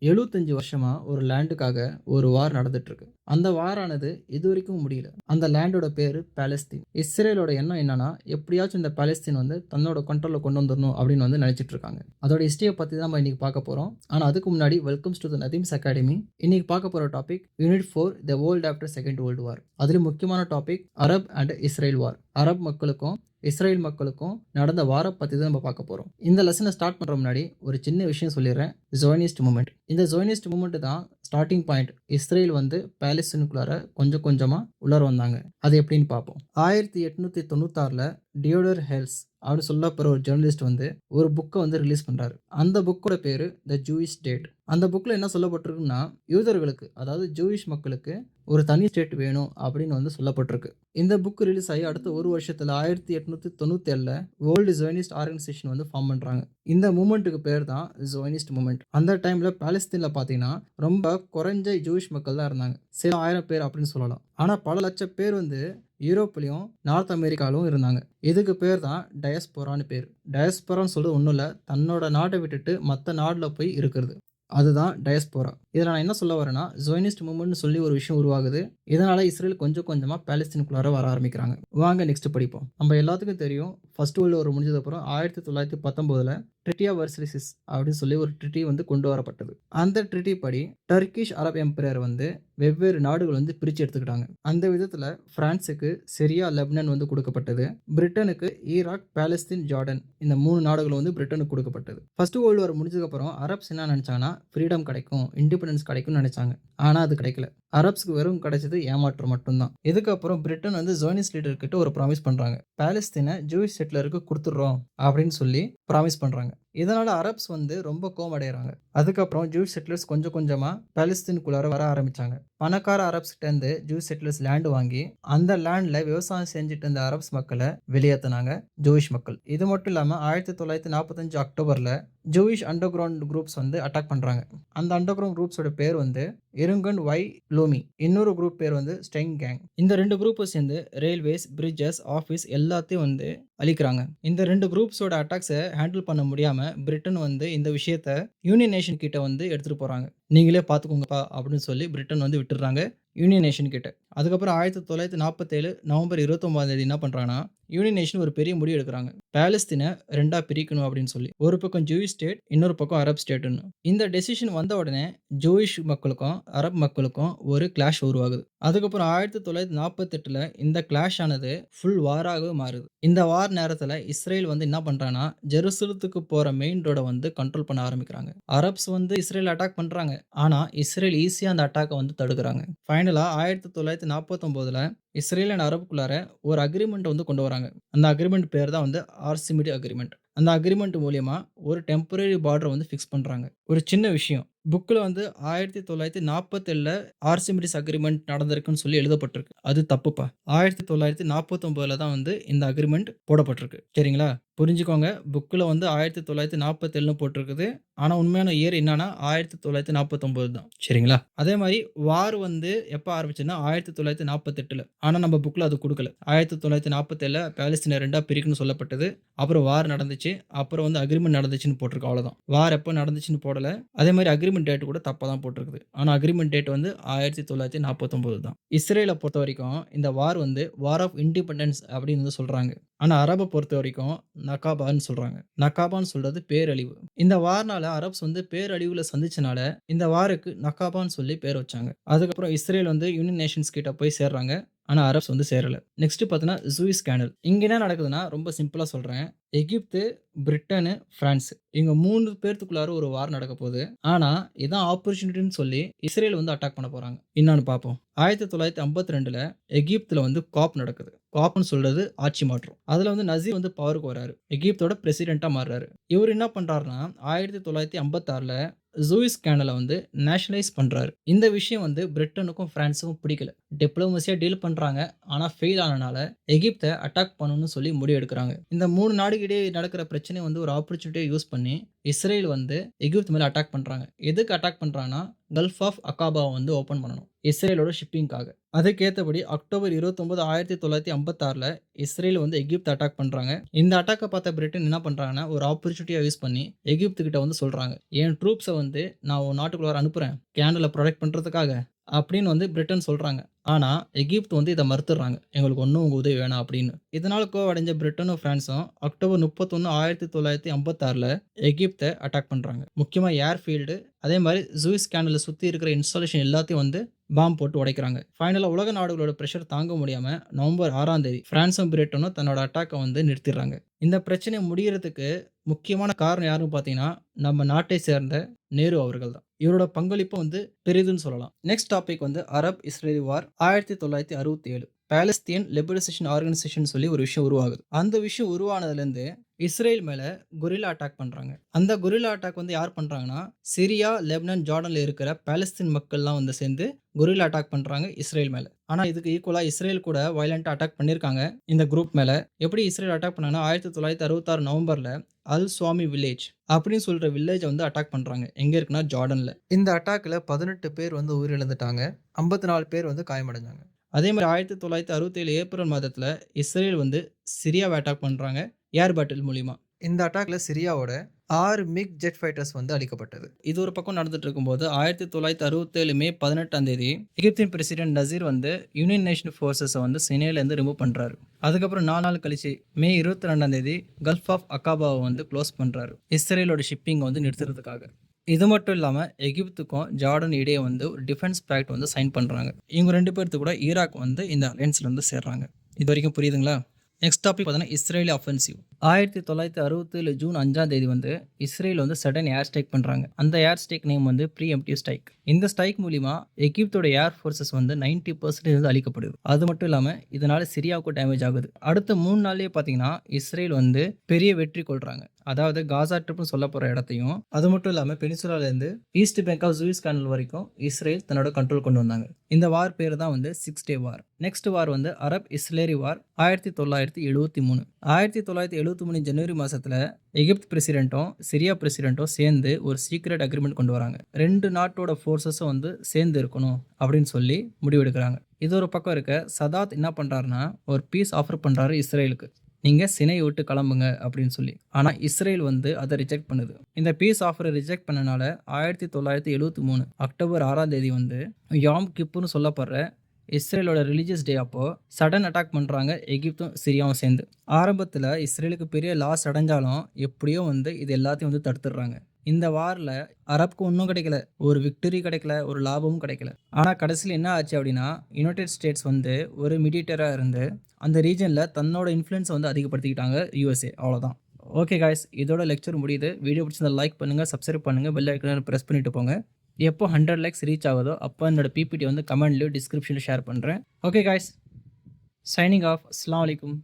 75 வருஷமா ஒரு லேண்டுக்காக ஒரு வார் நடந்துட்டு இருக்கு. அந்த வாரானது இதுவரைக்கும் முடியல. அந்த லேண்டோட பேரு பாலஸ்தீன். இஸ்ரேலோட எண்ணம் என்னன்னா, எப்படியாச்சும் இந்த பாலஸ்தீன் வந்து தன்னோட கண்ட்ரோல்ல கொண்டு வந்துரணும் அப்படின்னு வந்து நினைச்சிட்டு இருக்காங்க. அதோட ஹிஸ்டரிய பத்தி தான் நம்ம இன்னைக்கு பார்க்க போறோம். ஆனா அதுக்கு முன்னாடி வெல்கம்ஸ் டு தி நதீம்ஸ் அகாடமி. இன்னைக்கு பார்க்க போற topic unit 4 the world after second world war. அதுல முக்கியமான topic Arab and Israel war. Arab மக்களுக்கும் இஸ்ரேல் மக்களுக்கும் நடந்த வார பத்தி தான் நம்ம பார்க்க போறோம். இந்த லெசனை ஸ்டார்ட் பண்ற முன்னாடி ஒரு சின்ன விஷயம் சொல்லிடுறேன். Zionist movement. இந்த ஜியோனிஸ்ட் மூவ்மெண்ட் தான் ஸ்டார்டிங் பாயிண்ட். இஸ்ரேல் வந்து பாலஸ்தீனுக்குள்ளார கொஞ்சம் கொஞ்சமா உலர வந்தாங்க. அது எப்படின்னு பார்ப்போம். 1896ல டியோடர் ஹெல்ஸ் அப்படின்னு சொல்லப்படுற ஒரு ஜேர்னலிஸ்ட் வந்து ஒரு புக்கை வந்து ரிலீஸ் பண்றாரு. அந்த புக்கோட பேரு த ஜூயிஷ் ஸ்டேட். அந்த புக்ல என்ன சொல்லப்பட்டிருக்குன்னா, யூதர்களுக்கு அதாவது ஜூயிஷ் மக்களுக்கு ஒரு தனி ஸ்டேட் வேணும் அப்படின்னு வந்து சொல்லப்பட்டிருக்கு. இந்த புக் ரிலீஸ் ஆகி அடுத்த ஒரு வருஷத்துல 1897ல வேர்ல்டு ஜியோனிஸ்ட் ஆர்கனைசேஷன் வந்து ஃபார்ம் பண்றாங்க. இந்த மூமெண்ட்டுக்கு பேர் தான் ஜியோனிஸ்ட் மூமெண்ட். அந்த டைம்ல பாலஸ்தீன்ல பாத்தீங்கன்னா ரொம்ப குறைஞ்ச ஜூயிஷ் மக்கள் தான் இருந்தாங்க. சில ஆயிரம் பேர் அப்படின்னு சொல்லலாம். ஆனா பல லட்சம் பேர் வந்து யூரோப்லயும் நார்த் அமெரிக்காலும் இருந்தாங்க. இதுக்கு பேர் தான் டயஸ்போரான்னு பேர். டயஸ்போரான்னு சொல்றது ஒன்றும் இல்லை, தன்னோட நாட்டை விட்டுட்டு மற்ற நாட்டில் போய் இருக்கிறது. அதுதான் டயஸ்போரா. இதில் நான் என்ன சொல்ல வரேன்னா, ஜியோனிஸ்ட் மூவ்மெண்ட்னு சொல்லி ஒரு விஷயம் உருவாகுது. இதனால இஸ்ரேல் கொஞ்சம் கொஞ்சமாக பாலஸ்தீனுக்குள்ளார வர ஆரம்பிக்கிறாங்க. வாங்க நெக்ஸ்ட் படிப்போம். நம்ம எல்லாத்துக்கும் தெரியும், ஃபர்ஸ்ட் வேர்ல்டு வார் முடிஞ்சதுக்கப்புறம் 1919ல் ட்ரிட்டி ஆஃப் வெர்சலிஸ் அப்படின்னு சொல்லி ஒரு ட்ரிட்டி வந்து கொண்டு வரப்பட்டது. அந்த ட்ரிட்டி படி டர்க்கிஷ் அரப் எம்பையர் வந்து வெவ்வேறு நாடுகள் வந்து பிரித்து எடுத்துக்கிட்டாங்க. அந்த விதத்தில் பிரான்ஸுக்கு சிரியா லெபனான் வந்து கொடுக்கப்பட்டது. பிரிட்டனுக்கு ஈராக் பாலஸ்தீன் ஜார்டன் இந்த 3 நாடுகள் வந்து பிரிட்டனுக்கு கொடுக்கப்பட்டது. ஃபர்ஸ்ட் வேர்ல்டு வார் முடிஞ்சதுக்கப்புறம் அரப்ஸ் என்ன நினைச்சாங்கன்னா, ஃப்ரீடம் கிடைக்கும், இண்டிபெண்டன்ஸ் கிடைக்கும்னு நினைச்சாங்க. ஆனால் அது கிடைக்கல. அரப்ஸ்க்கு வெறும் கிடைச்சது ஏமாற்றம் மட்டும்தான். இதுக்கப்புறம் பிரிட்டன் வந்து ஜியோனிஸ்ட் லீடர் கிட்ட ஒரு ப்ராமிஸ் பண்றாங்க. பாலஸ்தீனை ஜூயிஷ் செட்டிலருக்கு கொடுத்துடுறோம் அப்படின்னு சொல்லி ப்ராமிஸ் பண்றாங்க. இதனால அரப்ஸ் வந்து ரொம்ப கோவமடைகிறாங்க. அதுக்கப்புறம் ஜூயிஷ் செட்டிலர்ஸ் கொஞ்சம் கொஞ்சமா பாலஸ்தீனுக்குள்ளார வர ஆரம்பிச்சாங்க. பணக்கார அரப்ஸ் கிட்ட இருந்து ஜூயிஷ் செட்டிலர்ஸ் லேண்ட் வாங்கி அந்த லேண்ட்ல விவசாயம் செஞ்சுட்டு இருந்த அரப்ஸ் மக்களை வெளியேற்றினாங்க ஜூயிஷ் மக்கள். இது மட்டும் இல்லாம 1945 அக்டோபர்ல ஜூயிஷ் அண்டர் கிரவுண்ட் குரூப்ஸ் வந்து அட்டாக் பண்றாங்க. அந்த அண்டர் கிரவுண்ட் குரூப்ஸோட பேர் வந்து இருங்கன் வை லூமி. இன்னொரு குரூப் பேர் வந்து ஸ்டெங் கேங். இந்த 2 குரூப்பும் சேர்ந்து ரயில்வேஸ், பிரிட்ஜஸ், ஆஃபீஸ் எல்லாத்தையும் வந்து அழிக்கிறாங்க. இந்த 2 குரூப்ஸோட அட்டாக்ஸை ஹேண்டில் பண்ண முடியாம பிரிட்டன் வந்து இந்த விஷயத்த யூனியன் நேஷன் கிட்ட வந்து எடுத்துட்டு போறாங்க. நீங்களே பார்த்துக்கோங்கப்பா அப்படின்னு சொல்லி பிரிட்டன் வந்து விட்டுறாங்க யூனியன் நேஷன் கிட்ட. அதுக்கப்புறம் 1947 நவம்பர் 29 என்ன பண்றாங்கன்னா, யூனியன் நேஷன் ஒரு பெரிய முடிவு எடுக்கிறாங்க. பாலஸ்தீனை 2ஆ பிரிக்கணும் அப்படின்னு சொல்லி. ஒரு பக்கம் ஜூயிஷ் ஸ்டேட், இன்னொரு பக்கம் அரப் ஸ்டேட்னு. இந்த டெசிஷன் வந்த உடனே ஜூயிஷ் மக்களுக்கும் அரப் மக்களுக்கும் ஒரு கிளாஷ் உருவாகுது. அதுக்கப்புறம் 1948ல இந்த கிளாஷ் ஆனது ஃபுல் வாராகவே மாறுது. இந்த வார் நேரத்துல இஸ்ரேல் வந்து என்ன பண்றாங்கன்னா, ஜெருசலத்துக்கு போற மெயின் ரோட வந்து கண்ட்ரோல் பண்ண ஆரம்பிக்கிறாங்க. அரப்ஸ் வந்து இஸ்ரேல் அட்டாக் பண்றாங்க. ஆனா இஸ்ரேல் ஈஸியா அந்த அட்டாக்கை வந்து தடுக்கிறாங்க. ஃபைனலா 1949ல இஸ்ரேல் அண்ட் அரபுக்குள்ளார ஒரு அக்ரிமெண்ட் வந்து கொண்டு வராங்க. அந்த அக்ரிமெண்ட் பேர் தான் வந்து ஆர்சிமிடி அக்ரிமெண்ட். அந்த அக்ரிமெண்ட் மூலியமா ஒரு டெம்பரரி பார்டர் வந்து ஃபிக்ஸ் பண்றாங்க. ஒரு சின்ன விஷயம், புக்ல வந்து 1947ல ஆர்சிமிடிஸ் அக்ரிமெண்ட் நடந்திருக்குன்னு சொல்லி எழுதப்பட்டிருக்கு. அது தப்புப்பா. 1949ல தான் வந்து இந்த அக்ரிமெண்ட் போடப்பட்டிருக்கு. சரிங்களா? புரிஞ்சுக்கோங்க. புக்ல வந்து 1947ன்னு போட்டிருக்குது. ஆனா உண்மையான இயர் என்னன்னா 1949 தான். சரிங்களா? அதே மாதிரி வார் வந்து எப்ப ஆரம்பிச்சுன்னா 1948ல. ஆனா நம்ம புக்ல அது குடுக்கல. 1947ல பாலஸ்தீனை 2ஆ பிரிக்கணும்னு சொல்லப்பட்டது. அப்புறம் வார் நடந்துச்சு. அப்புறம் வந்து அக்ரிமெண்ட் நடந்துச்சுன்னு போட்டிருக்கு, அவ்வளவுதான். வார் எப்ப நடந்துச்சுன்னு போடல. அதே மாதிரி அக்ரிமெண்ட் டேட் கூட தப்பா தான் போட்டிருக்குது. ஆனா அக்ரிமெண்ட் டேட் வந்து 1949 தான். இஸ்ரேலை பொறுத்த வரைக்கும் இந்த வார் வந்து வார் ஆஃப் இண்டிபெண்டன்ஸ் அப்படின்னு வந்து சொல்றாங்க. ஆனா அரபை பொறுத்த வரைக்கும் நகாபான்னு சொல்றாங்க. நகாபான்னு சொல்றது பேரழிவு. இந்த வார்னால அரப்ஸ் வந்து பேரழிவுல சந்திச்சனால இந்த வாருக்கு நகாபான்னு சொல்லி பேர் வச்சாங்க. அதுக்கப்புறம் இஸ்ரேல் வந்து யூனியன் நேஷன்ஸ் கிட்ட போய் சேர்றாங்க. ஆனா அரப்ஸ் வந்து சேரல. நெக்ஸ்ட் பார்த்தீங்கன்னா சூயிஸ் கேனல். இங்க என்ன நடக்குதுன்னா ரொம்ப சிம்பிளா சொல்றேன். எகிப்து, பிரிட்டனு, பிரான்ஸ் இவங்க 3 பேர்த்துக்குள்ளார ஒரு வார் நடக்க போகுது. ஆனா இதான் ஆப்பர்ச்சுனிட்டின்னு சொல்லி இஸ்ரேல் வந்து அட்டாக் பண்ண போறாங்க. என்னன்னு பார்ப்போம். 1952ல எகிப்துல வந்து காப் நடக்குது. காப்னு சொல்றது ஆட்சி மாற்றம். அதுல வந்து நசீர் வந்து பவருக்கு வராரு. எகிப்தோட பிரசிடென்ட்டா மாறுறாரு. இவர் என்ன பண்றாருன்னா 1956ல சூயிஸ் கேனலை வந்து நேஷனலைஸ் பண்றாரு. இந்த விஷயம் வந்து பிரிட்டனுக்கும் பிரான்ஸுக்கும் பிடிக்கல. டிப்ளோமசியா டீல் பண்றாங்க. ஆனா ஃபெயில் ஆனனால எகிப்தை அட்டாக் பண்ணணும்னு சொல்லி முடிவு எடுக்கிறாங்க. இந்த 3 நாடுகளிடையே நடக்கிற பிரச்சனை வந்து ஒரு ஆப்பர்ச்சுனிட்டியை யூஸ் பண்ணி இஸ்ரேல் வந்து எகிப்து மேல அட்டாக் பண்றாங்க. எதுக்கு அட்டாக் பண்றாங்கன்னா, கல்ஃப் ஆஃப் அகாபாவ வந்து ஓப்பன் பண்ணணும். இஸ்ரேலோட ஷிப்பிங்க்காக. அதுக்கேத்தபடி அக்டோபர் 29, 1956ல இஸ்ரேல் வந்து எகிப்த அட்டாக் பண்றாங்க. இந்த அட்டாக்க பார்த்த பிரிட்டன் என்ன பண்றாங்கன்னா, ஒரு ஆப்பர்ச்சுனிட்டியா யூஸ் பண்ணி எகிப்து கிட்ட வந்து சொல்றாங்க. என் ட்ரூப்ஸ வந்து நான் உன் நாட்டுக்குள்ளார அனுப்புறேன். கேனல புரொடெக்ட் பண்றதுக்காக அப்படின்னு வந்து பிரிட்டன் சொல்றாங்க. ஆனா, எகிப்து வந்து இத மறுத்துடுறாங்க. எங்களுக்கு ஒண்ணும் உங்க உதவி வேணாம் அப்படின்னு. இதனால கோவடைஞ்ச பிரிட்டனும், பிரான்ஸும் அக்டோபர் 31, 1956ல எகிப்த அட்டாக் பண்றாங்க. முக்கியமா ஏர்ஃபீல்டு, அதே மாரி சூயஸ் கேனல சுத்தி இருக்கிற இன்ஸ்டாலேஷன் எல்லாத்தையும் வந்து பாம் போட்டு உடைக்கிறாங்க. ஃபைனலா உலக நாடுகளோட பிரஷர் தாங்க முடியாம நவம்பர் 6ஆம் தேதி பிரான்ஸும், பிரிட்டனும் தன்னோட அட்டாக்க வந்து நிறுத்திடுறாங்க. இந்த பிரச்சனை முடியறதுக்கு முக்கியமான காரணம் யாருன்னு பார்த்தீங்கன்னா, நம்ம நாட்டை சேர்ந்த நேரு அவர்கள் தான். இவரோட பங்களிப்பு வந்து பெரிதுன்னு சொல்லலாம். நெக்ஸ்ட் டாபிக் வந்து அரப் இஸ்ரேலி வார் 1967. பாலஸ்தீன் லிபரலைசேஷன் ஆர்கனைசேஷன் சொல்லி ஒரு விஷயம் உருவாகுது. அந்த விஷயம் உருவானதுலேருந்து இஸ்ரேல் மேல கொரில்லா அட்டாக் பண்றாங்க. அந்த கொரில்லா அட்டாக் வந்து யார் பண்றாங்கன்னா, சிரியா, லெபனான், ஜார்டன்ல இருக்கிற பாலஸ்தீன் மக்கள்லாம் வந்து சேர்ந்து கொரில்லா அட்டாக் பண்றாங்க இஸ்ரேல் மேல. ஆனா இதுக்கு ஈக்குவலா இஸ்ரேல் கூட வயலன்ட்டா அட்டாக் பண்ணியிருக்காங்க இந்த குரூப் மேல. எப்படி இஸ்ரேல் அட்டாக் பண்ணாங்கன்னா, 1966 நவம்பர்ல அல் ஸ்வாமி வில்லேஜ் அப்படின்னு சொல்ற வில்லேஜ வந்து அட்டாக் பண்றாங்க. எங்க இருக்குன்னா ஜார்டன்ல. இந்த அட்டாக்ல 18 பேர் வந்து உயிரிழந்துட்டாங்க. 54 பேர் வந்து காயமடைஞ்சாங்க. அதே மாரி 1967 ஏப்ரல் மாதத்துல இஸ்ரேல் வந்து சிரியாவ அட்டாக் பண்றாங்க. ஏர் பேட்டில் மூலியமா. இந்த அட்டாக்ல சிரியாவோட 6 மிக் ஜெட் ஃபைட்டர்ஸ் வந்து அழிக்கப்பட்டது. இது ஒரு பக்கம் நடந்துட்டு இருக்கும்போது 1967 மே 18ஆம் தேதி எகிப்தின் பிரசிடென்ட் நசீர் வந்து யூனியன் நேஷன் ஃபோர்ஸஸ வந்து சினையிலேருந்து ரிமூவ் பண்றாரு. அதுக்கப்புறம் 4 நாள் கழிச்சு மே 22ஆம் தேதி கல்ஃப் ஆஃப் அகாபாவ வந்து க்ளோஸ் பண்றாரு. இஸ்ரேலோட ஷிப்பிங்க வந்து நிறுத்துறதுக்காக. இது மட்டும் இல்லாம எகிப்துக்கும் ஜார்டன் இடையே வந்து ஒரு டிஃபென்ஸ் பேக்ட் வந்து சைன் பண்றாங்க. இவங்க 2 பேர்த்து கூட ஈராக் வந்து இந்த அலையன்ஸ்ல வந்து சேர்றாங்க. இது வரைக்கும் புரியுதுங்களா? நெக்ஸ்ட் டாபிக் பார்த்தீங்கன்னா இஸ்ரேலி அஃபென்சிவ். 1967 ஜூன் 5ஆம் தேதி வந்து இஸ்ரேல் வந்து சடன் ஏர் ஸ்ட்ரைக் பண்றாங்க. அந்த ஏர் ஸ்ட்ரைக் நேம் வந்து ப்ரீ எம்ப்டிவ் ஸ்ட்ரைக். இந்த ஸ்ட்ரைக் மூலியமா எகிப்தோட ஏர் ஃபோர்ஸஸ் வந்து 90% வந்து அழிக்கப்படுது. அது மட்டும் இல்லாம இதனால சிரியாவுக்கு டேமேஜ் ஆகுது. அடுத்த 3 நாள்லயே பார்த்தீங்கன்னா இஸ்ரேல் வந்து பெரிய வெற்றி கொள்றாங்க. அதாவது காசா ட்ரிப்னு சொல்லப்படுற இடத்தையும், அது மட்டும் இல்லாம பெனிசுலால இருந்து east bank of Suez canal வரைக்கும் இஸ்ரேல் தன்னோட கண்ட்ரோல் கொண்டு வந்தாங்க. இந்த வார் பேரு தான் வந்து 6 டே வார். நெக்ஸ்ட் வார் வந்து அரப் இஸ்ரேலி வார் 1973. 1973 ஜனவரி மாசத்துல எகிப்து பிரசிடென்ட்டும் சிரியா பிரசிடென்ட்டும் சேர்ந்து ஒரு சீக்ரெட் அக்ரிமெண்ட் கொண்டு வராங்க. 2 நாட்டோட ஃபோர்ஸஸும் வந்து சேர்ந்து இருக்கணும் அப்படின்னு சொல்லி முடிவெடுக்கிறாங்க. இது ஒரு பக்கம் இருக்க, சதாத் என்ன பண்றாருன்னா ஒரு பீஸ் ஆஃபர் பண்றாரு இஸ்ரேலுக்கு. நீங்க சினையை விட்டு கிளம்புங்க அப்படின்னு சொல்லி. ஆனா இஸ்ரேல் வந்து அதை ரிஜெக்ட் பண்ணுது. இந்த பீஸ் ஆஃபரை ரிஜெக்ட் பண்ணனால 1973 அக்டோபர் 6ஆம் தேதி வந்து யாம் கிப்புர்னு சொல்லப்படுற இஸ்ரேலோட ரிலீஜியஸ் டே அப்போ சடன் அட்டாக் பண்றாங்க எகிப்தும் சிரியாவும் சேர்ந்து. ஆரம்பத்துல இஸ்ரேலுக்கு பெரிய லாஸ் அடைஞ்சாலும் எப்படியோ வந்து இது எல்லாத்தையும் வந்து தடுத்துடுறாங்க. இந்த வார்ல அரப்க்கு ஒன்றும் கிடைக்கல, ஒரு விக்டரி கிடைக்கல, ஒரு லாபமும் கிடைக்கல. ஆனா கடைசியில் என்ன ஆச்சு அப்படின்னா, யுனைடெட் ஸ்டேட்ஸ் வந்து ஒரு மீடியேட்டரா இருந்து அந்த ரீஜன்ல தன்னோட இன்ஃப்ளூயன்ஸை வந்து அதிகப்படுத்திக்கிட்டாங்க யுஎஸ்ஏ. அவ்வளோதான். ஓகே காய்ஸ், இதோட லெக்சர் முடியுது. வீடியோ பிடிச்சிருந்தா லைக் பண்ணுங்க, சப்ஸ்கிரைப் பண்ணுங்க, பெல் ஐக்கனை பிரஸ் பண்ணிட்டு போங்க. எப்போ 100 லைக்ஸ் ரீச் ஆகுதோ அப்போ என்னோட பிபிடி வந்து கமெண்ட்லயோ டிஸ்கிரிப்ஷன்ல ஷேர் பண்ணுறேன். Okay guys, signing off. அஸ்ஸலாமு அலைக்கும்.